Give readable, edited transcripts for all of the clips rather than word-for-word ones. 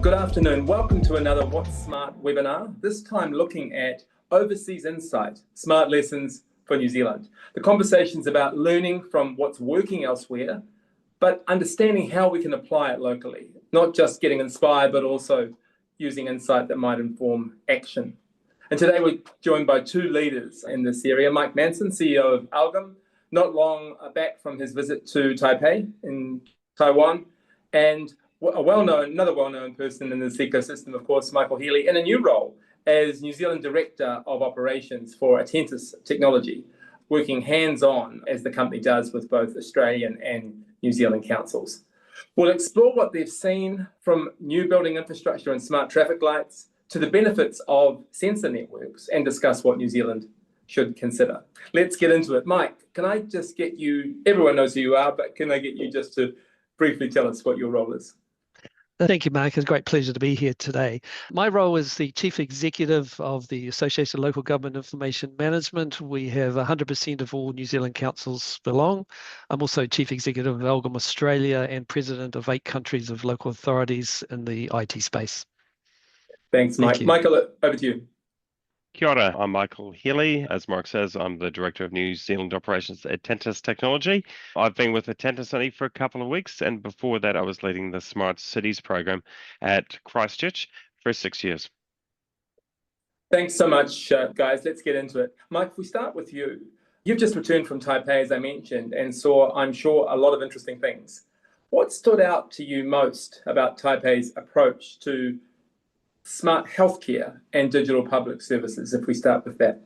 Good afternoon. Welcome to another What's Smart webinar, this time looking at overseas insight, smart lessons for New Zealand. The conversation's about learning from what's working elsewhere, but understanding how we can apply it locally, not just getting inspired, but also using insight that might inform action. And today we're joined by two leaders in this area, Mike Manson, CEO of ALGIM, not long back from his visit to Taipei in Taiwan, and another well-known person in this ecosystem, of course, Michael Healy, in a new role as New Zealand Director of Operations for Attentis Technology, working hands-on as the company does with both Australian and New Zealand councils. We'll explore what they've seen from new building infrastructure and smart traffic lights to the benefits of sensor networks and discuss what New Zealand should consider. Let's get into it. Mike, can I just get you, everyone knows who you are, but can I get you just to briefly tell us what your role is? Thank you, Mark. It's a great pleasure to be here today. My role is the Chief Executive of the Association of Local Government Information Management. We have 100% of all New Zealand councils belong. I'm also Chief Executive of ALGIM Australia and President of 8 countries of local authorities in the IT space. Thanks, Mike. Michael, over to you. Kia ora, I'm Michael Healy. As Mark says, I'm the Director of New Zealand Operations at Attentis Technology. I've been with Attentis only for a couple of weeks, and before that I was leading the Smart Cities program at Christchurch for 6 years. Thanks so much, guys. Let's get into it. Mike, if we start with you. You've just returned from Taipei, as I mentioned, and saw, I'm sure, a lot of interesting things. What stood out to you most about Taipei's approach to smart healthcare and digital public services, if we start with that?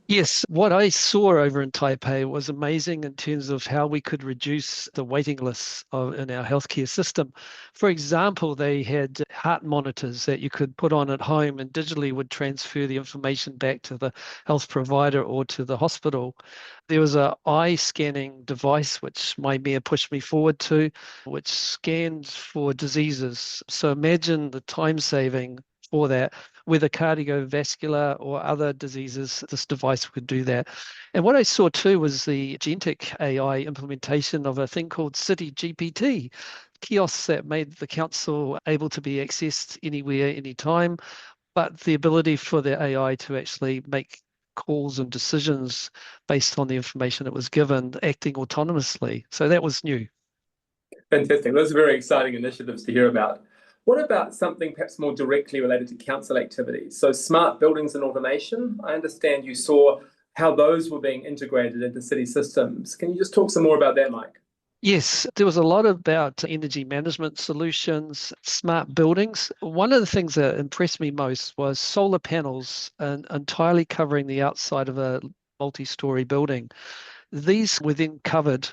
Yes, what I saw over in Taipei was amazing in terms of how we could reduce the waiting lists in our healthcare system. For example, they had heart monitors that you could put on at home and digitally would transfer the information back to the health provider or to the hospital. There was an eye scanning device, which my mayor pushed me forward to, which scanned for diseases. So imagine the time saving for that. Whether cardiovascular or other diseases, this device could do that. And what I saw too was the agentic AI implementation of a thing called City GPT, kiosks that made the council able to be accessed anywhere, anytime, but the ability for the AI to actually make calls and decisions based on the information that was given, acting autonomously. So that was new. Fantastic. Those are very exciting initiatives to hear about. What about something perhaps more directly related to council activities? So smart buildings and automation, I understand you saw how those were being integrated into city systems. Can you just talk some more about that, Mike? Yes, there was a lot about energy management solutions, smart buildings. One of the things that impressed me most was solar panels entirely covering the outside of a multi-story building. These were then covered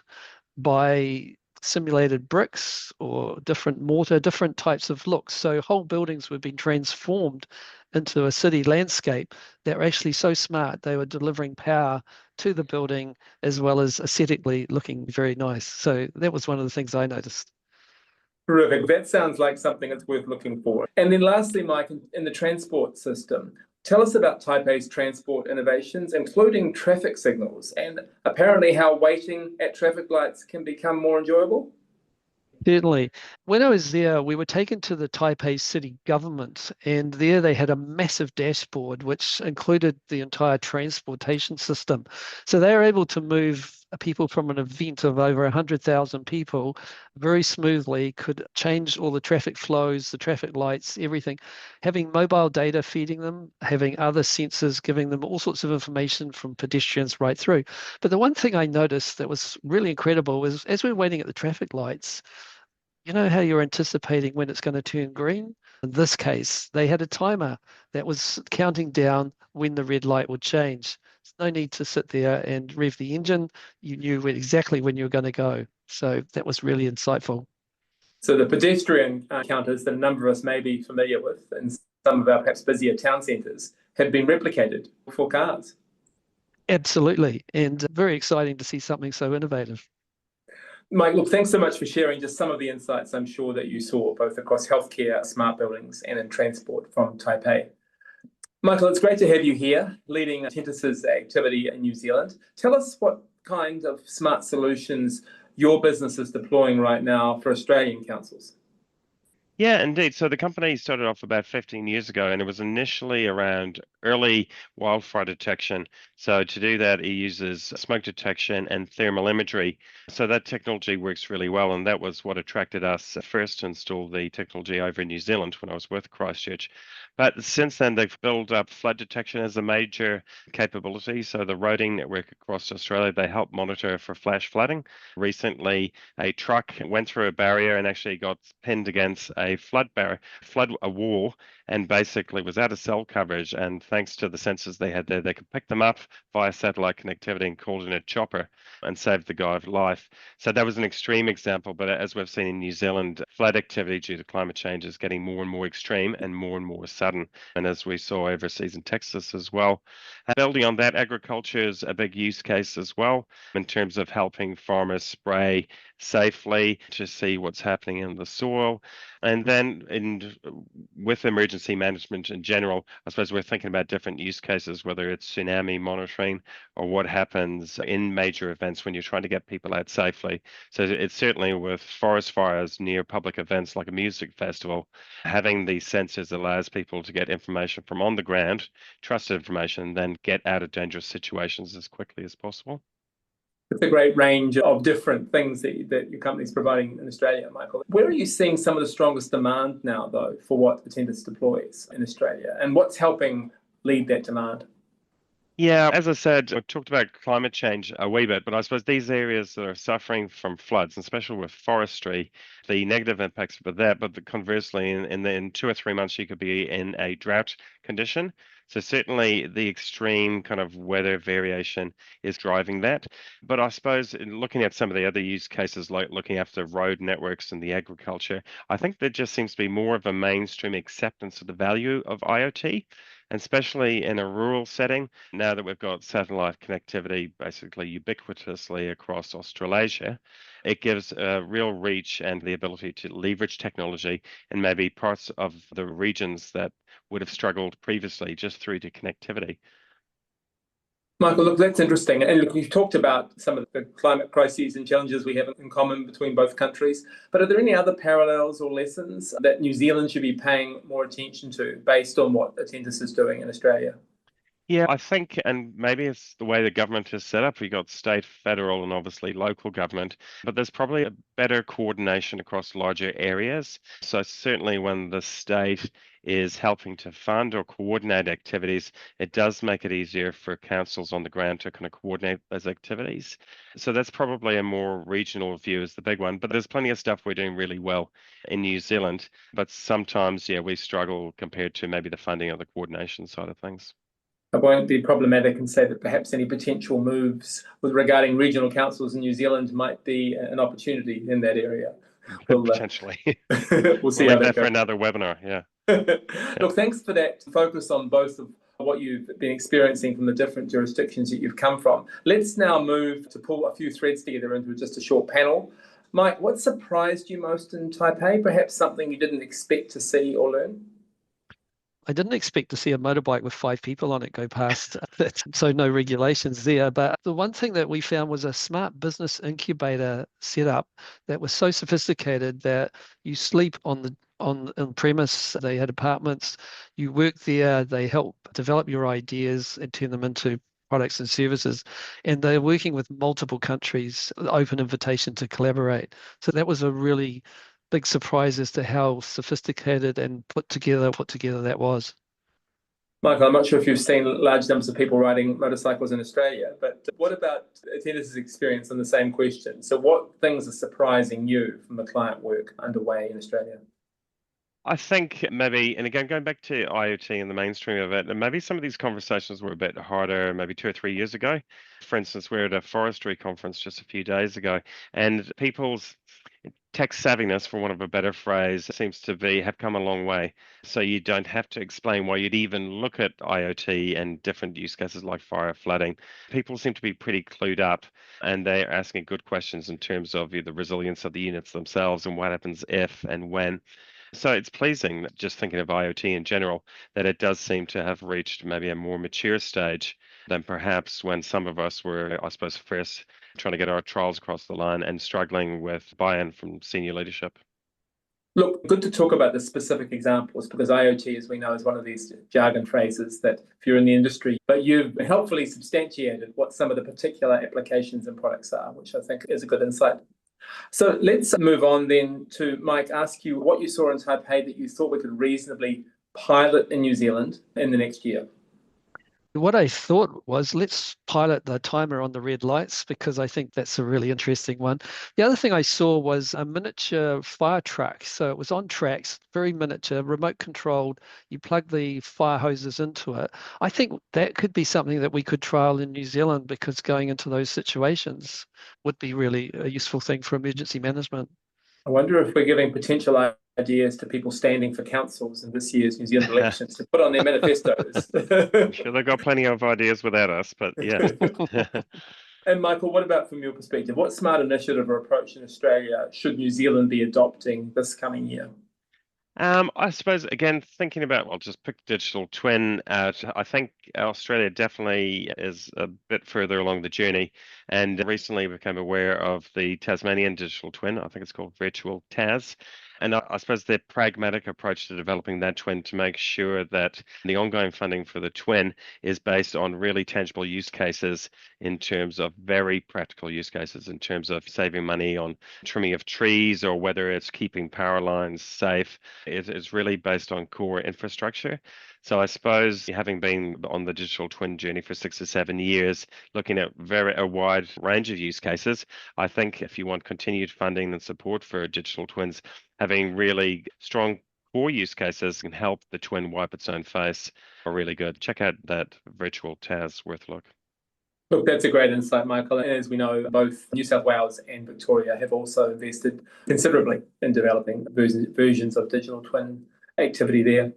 by simulated bricks or different mortar, different types of looks. So whole buildings were being transformed into a city landscape that were actually so smart. They were delivering power to the building as well as aesthetically looking very nice. So that was one of the things I noticed. Terrific. That sounds like something that's worth looking for. And then lastly, Mike, in the transport system, tell us about Taipei's transport innovations, including traffic signals, and apparently how waiting at traffic lights can become more enjoyable. Certainly. When I was there, we were taken to the Taipei city government, and there they had a massive dashboard which included the entire transportation system. So they were able to move people from an event of over 100,000 people very smoothly, could change all the traffic flows, the traffic lights, everything, having mobile data feeding them, having other sensors giving them all sorts of information from pedestrians right through. But the one thing I noticed that was really incredible was as we were waiting at the traffic lights, you know how you're anticipating when it's going to turn green? In this case, they had a timer that was counting down when the red light would change. There's no need to sit there and rev the engine. You knew exactly when you were going to go. So that was really insightful. So the pedestrian counters that a number of us may be familiar with in some of our perhaps busier town centres have been replicated for cars. Absolutely. And very exciting to see something so innovative. Mike, look, thanks so much for sharing just some of the insights I'm sure that you saw both across healthcare, smart buildings and in transport from Taipei. Michael, it's great to have you here leading Attentis' activity in New Zealand. Tell us what kind of smart solutions your business is deploying right now for Australian councils. Yeah, indeed. So the company started off about 15 years ago, and it was initially around early wildfire detection. So to do that, it uses smoke detection and thermal imagery. So that technology works really well, and that was what attracted us first to install the technology over in New Zealand when I was with Christchurch. But since then, they've built up flood detection as a major capability. So the roading network across Australia, they help monitor for flash flooding. Recently, a truck went through a barrier and actually got pinned against a a wall, and basically was out of cell coverage. And thanks to the sensors they had there, they could pick them up via satellite connectivity and called in a chopper and saved the guy's life. So that was an extreme example, but as we've seen in New Zealand, flood activity due to climate change is getting more and more extreme and more sudden. And as we saw overseas in Texas as well. Building on that, agriculture is a big use case as well in terms of helping farmers spray safely to see what's happening in the soil. And then with emergency management in general, I suppose we're thinking about different use cases, whether it's tsunami monitoring or what happens in major events when you're trying to get people out safely. So it's certainly with forest fires near public events like a music festival, having these sensors allows people to get information from on the ground, trusted information, then get out of dangerous situations as quickly as possible. It's a great range of different things that your company's providing in Australia, Michael. Where are you seeing some of the strongest demand now, though, for what Attentis deploys in Australia? And what's helping lead that demand? Yeah, as I said, I talked about climate change a wee bit, but I suppose these areas that are suffering from floods, and especially with forestry, the negative impacts of that, but conversely, in 2 or 3 months, you could be in a drought condition. So certainly the extreme kind of weather variation is driving that. But I suppose in looking at some of the other use cases, like looking after road networks and the agriculture, I think there just seems to be more of a mainstream acceptance of the value of IoT, and especially in a rural setting now that we've got satellite connectivity basically ubiquitously across Australasia. It gives a real reach and the ability to leverage technology in maybe parts of the regions that would have struggled previously just through to connectivity. Michael, look, that's interesting. And look, you've talked about some of the climate crises and challenges we have in common between both countries. But are there any other parallels or lessons that New Zealand should be paying more attention to based on what Attentis is doing in Australia? Yeah, I think, and maybe it's the way the government is set up. We've got state, federal, and obviously local government, but there's probably a better coordination across larger areas. So certainly when the state is helping to fund or coordinate activities, it does make it easier for councils on the ground to kind of coordinate those activities. So that's probably a more regional view is the big one, but there's plenty of stuff we're doing really well in New Zealand, but sometimes, yeah, we struggle compared to maybe the funding or the coordination side of things. I won't be problematic and say that perhaps any potential moves regarding regional councils in New Zealand might be an opportunity in that area. Potentially. We'll see We'll how leave that that for goes. another webinar. Yeah. Look, thanks for that focus on both of what you've been experiencing from the different jurisdictions that you've come from. Let's now move to pull a few threads together into just a short panel. Mike, what surprised you most in Taipei? Perhaps something you didn't expect to see or learn? I didn't expect to see a motorbike with 5 people on it go past. So no regulations there. But the one thing that we found was a smart business incubator setup that was so sophisticated that you sleep on premise. They had apartments. You work there. They help develop your ideas and turn them into products and services. And they're working with multiple countries, open invitation to collaborate. So that was a really big surprise as to how sophisticated and put together that was. Michael, I'm not sure if you've seen large numbers of people riding motorcycles in Australia, but what about Attentis' experience on the same question? So what things are surprising you from the client work underway in Australia? I think maybe, and again, going back to IoT and the mainstream of it, and maybe some of these conversations were a bit harder maybe 2 or 3 years ago. For instance, we were at a forestry conference just a few days ago, and people's tech savviness, for want of a better phrase, seems to have come a long way. So you don't have to explain why you'd even look at IoT and different use cases like fire flooding. People seem to be pretty clued up, and they're asking good questions in terms of the resilience of the units themselves and what happens if and when. So it's pleasing, that just thinking of IoT in general, that it does seem to have reached maybe a more mature stage than perhaps when some of us were, I suppose, first trying to get our trials across the line and struggling with buy-in from senior leadership. Look, good to talk about the specific examples because IoT, as we know, is one of these jargon phrases that if you're in the industry, but you've helpfully substantiated what some of the particular applications and products are, which I think is a good insight. So let's move on then to, Mike, ask you what you saw in Taipei that you thought we could reasonably pilot in New Zealand in the next year. What I thought was, let's pilot the timer on the red lights because I think that's a really interesting one. The other thing I saw was a miniature fire truck. So it was on tracks, very miniature, remote controlled. You plug the fire hoses into it. I think that could be something that we could trial in New Zealand because going into those situations would be really a useful thing for emergency management. I wonder if we're giving potential ideas to people standing for councils in this year's New Zealand elections to put on their manifestos. I'm sure they've got plenty of ideas without us, but yeah. And Michael, what about from your perspective? What smart initiative or approach in Australia should New Zealand be adopting this coming year? I suppose, again, thinking about, well, just pick digital twin out. I think Australia definitely is a bit further along the journey and recently became aware of the Tasmanian digital twin. I think it's called Virtual Tas. And I suppose their pragmatic approach to developing that twin to make sure that the ongoing funding for the twin is based on really tangible use cases in terms of very practical use cases, in terms of saving money on trimming of trees or whether it's keeping power lines safe. It is really based on core infrastructure. So I suppose having been on the digital twin journey for 6 or 7 years, looking at a wide range of use cases, I think if you want continued funding and support for digital twins, having really strong core use cases can help the twin wipe its own face are really good. Check out that Virtual Tas, worth a look. Look, that's a great insight, Michael. And as we know, both New South Wales and Victoria have also invested considerably in developing versions of digital twin activity there.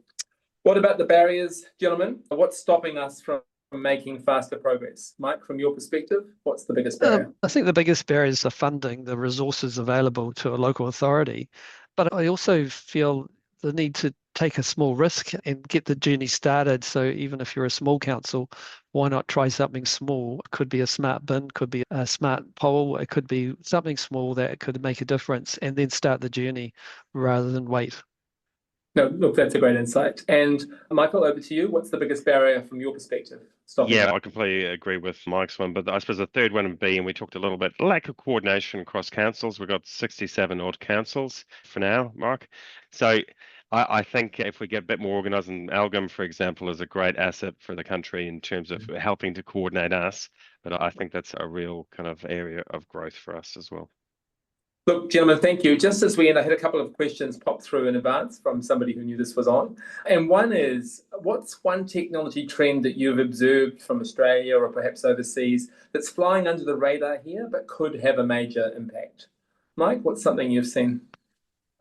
What about the barriers, gentlemen? What's stopping us from making faster progress? Mike, from your perspective, what's the biggest barrier? I think the biggest barrier is the funding, the resources available to a local authority. But I also feel the need to take a small risk and get the journey started. So even if you're a small council, why not try something small? It could be a smart bin, could be a smart pole, it could be something small that could make a difference and then start the journey rather than wait. No, look, that's a great insight. And Michael, over to you. What's the biggest barrier from your perspective? Yeah, I completely agree with Mike's one, but I suppose the third one would be, and we talked a little bit, lack of coordination across councils. We've got 67 odd councils for now, Mark. So I think if we get a bit more organised, and ALGIM, for example, is a great asset for the country in terms of helping to coordinate us, but I think that's a real kind of area of growth for us as well. Look, gentlemen, thank you. Just as we end, I had a couple of questions pop through in advance from somebody who knew this was on. And one is, what's one technology trend that you've observed from Australia or perhaps overseas that's flying under the radar here but could have a major impact? Mike, what's something you've seen?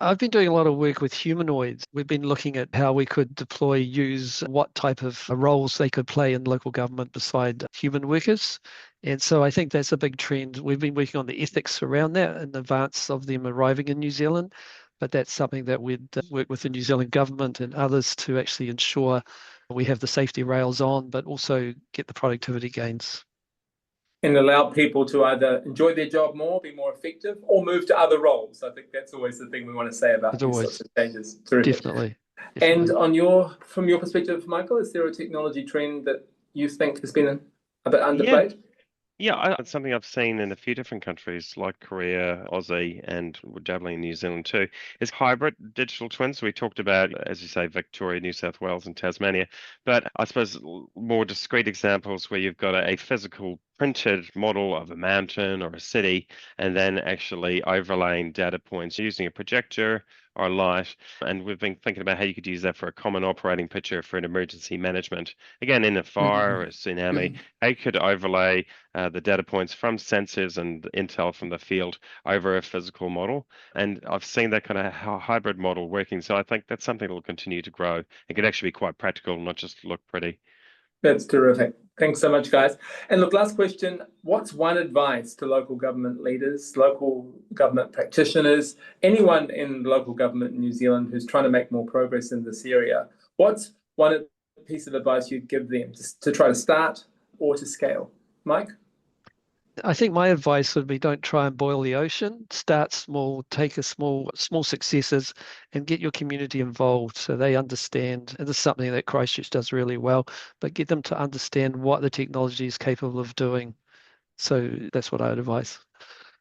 I've been doing a lot of work with humanoids. We've been looking at how we could use what type of roles they could play in local government beside human workers. And so I think that's a big trend. We've been working on the ethics around that in advance of them arriving in New Zealand. But that's something that we'd work with the New Zealand government and others to actually ensure we have the safety rails on, but also get the productivity gains. And allow people to either enjoy their job more, be more effective, or move to other roles. I think that's always the thing we want to say about these sorts of changes. Definitely. And from your perspective, Michael, is there a technology trend that you think has been a bit underplayed? Yeah, it's something I've seen in a few different countries like Korea, Aussie, and we're dabbling in New Zealand too, is hybrid digital twins. We talked about, as you say, Victoria, New South Wales, and Tasmania. But I suppose more discrete examples where you've got a physical printed model of a mountain or a city, and then actually overlaying data points using a projector or light. And we've been thinking about how you could use that for a common operating picture for an emergency management. Again, in a fire or a tsunami, how you could overlay the data points from sensors and intel from the field over a physical model. And I've seen that kind of hybrid model working. So I think that's something that will continue to grow. It could actually be quite practical, not just look pretty. That's terrific. Thanks so much, guys. And look, last question. What's one advice to local government leaders, local government practitioners, anyone in local government in New Zealand who's trying to make more progress in this area? What's one piece of advice you'd give them to try to start or to scale? Mike? I think my advice would be don't try and boil the ocean. Start small, take a small successes and get your community involved so they understand. And this is something that Christchurch does really well, but get them to understand what the technology is capable of doing. So that's what I would advise.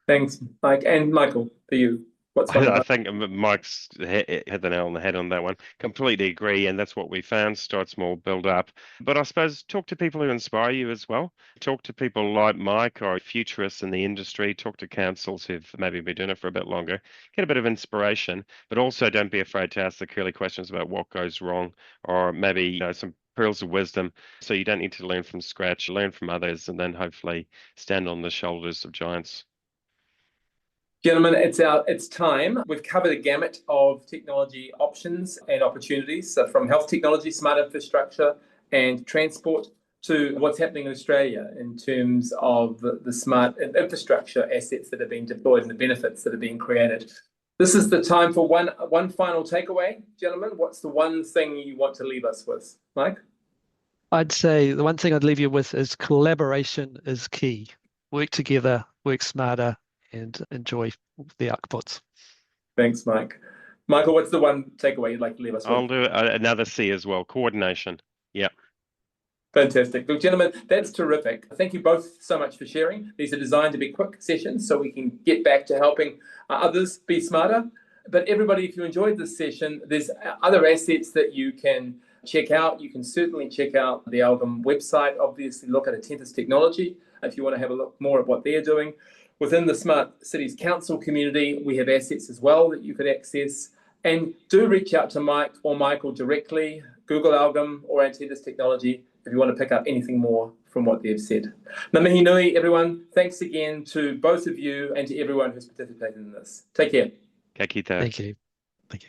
Thanks, Mike. And Michael, for you, what's one I advice? think Mike's hit the nail on the head on that one. Completely agree, and that's what we found. Start small, build up. But I suppose talk to people who inspire you as well. Talk to people like Mike or futurists in the industry. Talk to councils who've maybe been doing it for a bit longer. Get a bit of inspiration, but also don't be afraid to ask the curly questions about what goes wrong, or maybe some pearls of wisdom. So you don't need to learn from scratch. Learn from others, and then hopefully stand on the shoulders of giants. Gentlemen, it's time. We've covered a gamut of technology options and opportunities, so from health technology, smart infrastructure, and transport to what's happening in Australia in terms of the smart infrastructure assets that are being deployed and the benefits that are being created. This is the time for one final takeaway, gentlemen. What's the one thing you want to leave us with, Mike? I'd say the one thing I'd leave you with is collaboration is key. Work together, work smarter, and enjoy the outputs. Thanks, Mike. Michael, what's the one takeaway you'd like to leave us with? I'll do another C as well. Coordination. Yeah. Fantastic. Look, gentlemen, that's terrific. Thank you both so much for sharing. These are designed to be quick sessions so we can get back to helping others be smarter. But everybody, if you enjoyed this session, there's other assets that you can check out. You can certainly check out the ALGIM website. Obviously, look at Attentis Technology if you want to have a look more at what they're doing. Within the Smart Cities Council community, we have assets as well that you could access. And do reach out to Mike or Michael directly, Google ALGIM or Attentis Technology if you want to pick up anything more from what they've said. Ngā mihi nui, everyone. Thanks again to both of you and to everyone who's participated in this. Take care. Ka kite. Thank you. Thank you.